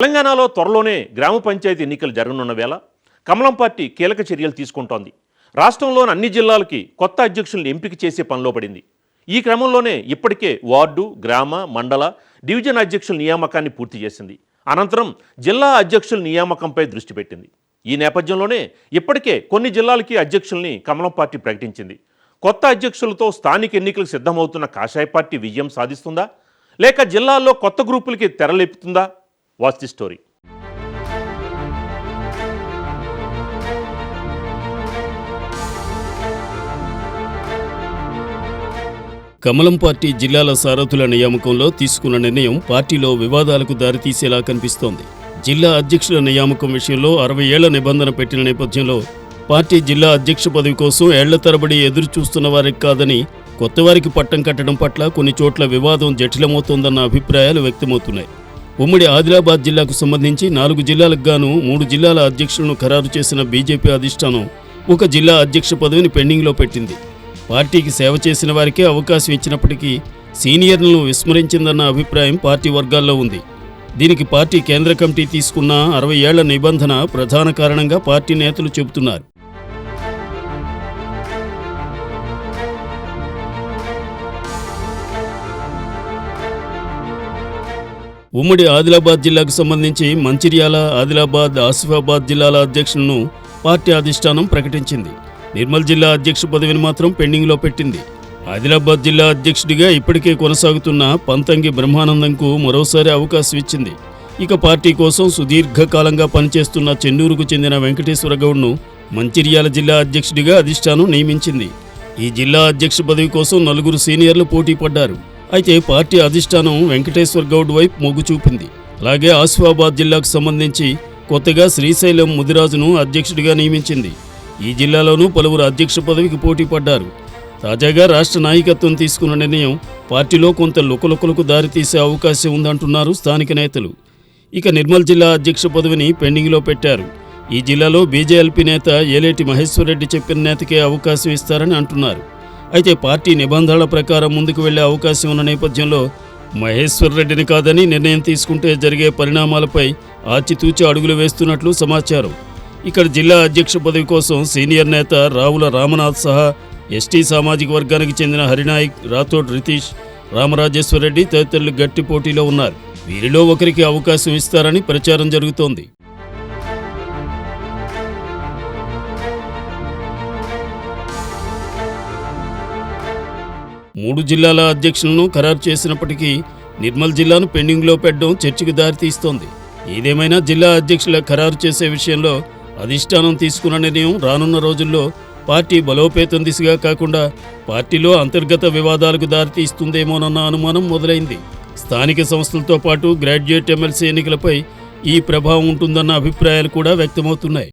తెలంగాణలో త్వరలోనే గ్రామ పంచాయతీ ఎన్నికలు జరగనున్న వేళ కమలం పార్టీ కీలక చర్యలు తీసుకుంటోంది. రాష్ట్రంలోని అన్ని జిల్లాలకి కొత్త అధ్యక్షులను ఎంపిక చేసే పనిలో పడింది. ఈ క్రమంలోనే ఇప్పటికే వార్డు, గ్రామ, మండల, డివిజన్ అధ్యక్షుల నియామకాన్ని పూర్తి చేసింది. అనంతరం జిల్లా అధ్యక్షుల నియామకంపై దృష్టి పెట్టింది. ఈ నేపథ్యంలోనే ఇప్పటికే కొన్ని జిల్లాలకి అధ్యక్షుల్ని కమలం పార్టీ ప్రకటించింది. కొత్త అధ్యక్షులతో స్థానిక ఎన్నికలకు సిద్ధమవుతున్న కాషాయ పార్టీ విజయం సాధిస్తుందా, లేక జిల్లాల్లో కొత్త గ్రూపులకి తెరలేపుతుందా? Watch the story. కమలం పార్టీ జిల్లాల సారథుల నియామకంలో తీసుకున్న నిర్ణయం పార్టీలో వివాదాలకు దారితీసేలా కనిపిస్తోంది. జిల్లా అధ్యక్షుల నియామకం విషయంలో 60 ఏళ్ల నిబంధన పెట్టిన నేపథ్యంలో పార్టీ జిల్లా అధ్యక్ష పదవి కోసం ఏళ్ల తరబడి ఎదురు చూస్తున్న వారికి కాదని కొత్తవారికి పట్టం కట్టడం పట్ల కొన్ని చోట్ల వివాదం జటిలమవుతోందన్న అభిప్రాయాలు వ్యక్తమవుతున్నాయి. ఉమ్మడి ఆదిలాబాద్ జిల్లాకు సంబంధించి 4 జిల్లాలకు గాను 3 జిల్లాల అధ్యక్షులను ఖరారు చేసిన బీజేపీ అధిష్టానం ఒక జిల్లా అధ్యక్ష పదవిని పెండింగ్లో పెట్టింది. పార్టీకి సేవ చేసిన వారికే అవకాశం ఇచ్చినప్పటికీ సీనియర్లను విస్మరించిందన్న అభిప్రాయం పార్టీ వర్గాల్లో ఉంది. దీనికి పార్టీ కేంద్ర కమిటీ తీసుకున్న 60 ఏళ్ల నిబంధన ప్రధాన కారణంగా పార్టీ నేతలు చెబుతున్నారు. ఉమ్మడి ఆదిలాబాద్ జిల్లాకు సంబంధించి మంచిర్యాల, ఆదిలాబాద్, ఆసిఫాబాద్ జిల్లాల అధ్యక్షులను పార్టీ అధిష్టానం ప్రకటించింది. నిర్మల్ జిల్లా అధ్యక్ష పదవిని మాత్రం పెండింగ్లో పెట్టింది. ఆదిలాబాద్ జిల్లా అధ్యక్షుడిగా ఇప్పటికే కొనసాగుతున్న పంతంగి బ్రహ్మానందంకు మరోసారి అవకాశం ఇచ్చింది. ఇక పార్టీ కోసం సుదీర్ఘకాలంగా పనిచేస్తున్న చెన్నూరుకు చెందిన వెంకటేశ్వర గౌడ్ను మంచిర్యాల జిల్లా అధ్యక్షుడిగా అధిష్టానం నియమించింది. ఈ జిల్లా అధ్యక్ష పదవి కోసం 4 సీనియర్లు పోటీ పడ్డారు. అయితే పార్టీ అధిష్టానం వెంకటేశ్వర గౌడ్ వైపు మొగ్గు చూపింది. అలాగే ఆసిఫాబాద్ జిల్లాకు సంబంధించి కొత్తగా శ్రీశైలం ముదిరాజును అధ్యక్షుడిగా నియమించింది. ఈ జిల్లాలోనూ పలువురు అధ్యక్ష పదవికి పోటీ పడ్డారు. తాజాగా రాష్ట్ర నాయకత్వం తీసుకున్న నిర్ణయం పార్టీలో కొంత లుకలుకలకు దారితీసే అవకాశం ఉందంటున్నారు స్థానిక నేతలు. ఇక నిర్మల్ జిల్లా అధ్యక్ష పదవిని పెండింగ్లో పెట్టారు. ఈ జిల్లాలో బీజేఎల్పీ నేత ఏలేటి మహేశ్వరరెడ్డి చెప్పిన నేతకే అవకాశం ఇస్తారని అంటున్నారు. అయితే పార్టీ నిబంధనల ప్రకారం ముందుకు వెళ్లే అవకాశం ఉన్న నేపథ్యంలో మహేశ్వరరెడ్డిని కాదని నిర్ణయం తీసుకుంటే జరిగే పరిణామాలపై ఆచితూచి అడుగులు వేస్తున్నట్లు సమాచారం. ఇక్కడ జిల్లా అధ్యక్ష పదవి కోసం సీనియర్ నేత రావుల రామనాథ్ సహా ఎస్టీ సామాజిక వర్గానికి చెందిన హరినాయక్, రాథోడ్ రితీష్, రామరాజేశ్వరరెడ్డి తదితరులు గట్టి పోటీలో ఉన్నారు. వీరిలో ఒకరికి అవకాశం ఇస్తారని ప్రచారం జరుగుతోంది. మూడు జిల్లాల అధ్యక్షులను ఖరారు చేసినప్పటికీ నిర్మల్ జిల్లాను పెండింగ్లో పెట్టడం చర్చకు దారితీస్తోంది. ఏదేమైనా జిల్లా అధ్యక్షుల ఖరారు చేసే విషయంలో అధిష్టానం తీసుకున్న నిర్ణయం రానున్న రోజుల్లో పార్టీ బలోపేతం దిశగా కాకుండా పార్టీలో అంతర్గత వివాదాలకు దారితీస్తుందేమోనన్న అనుమానం మొదలైంది. స్థానిక సంస్థలతో పాటు గ్రాడ్యుయేట్ ఎమ్మెల్సీ ఎన్నికలపై ఈ ప్రభావం ఉంటుందన్న అభిప్రాయాలు కూడా వ్యక్తమవుతున్నాయి.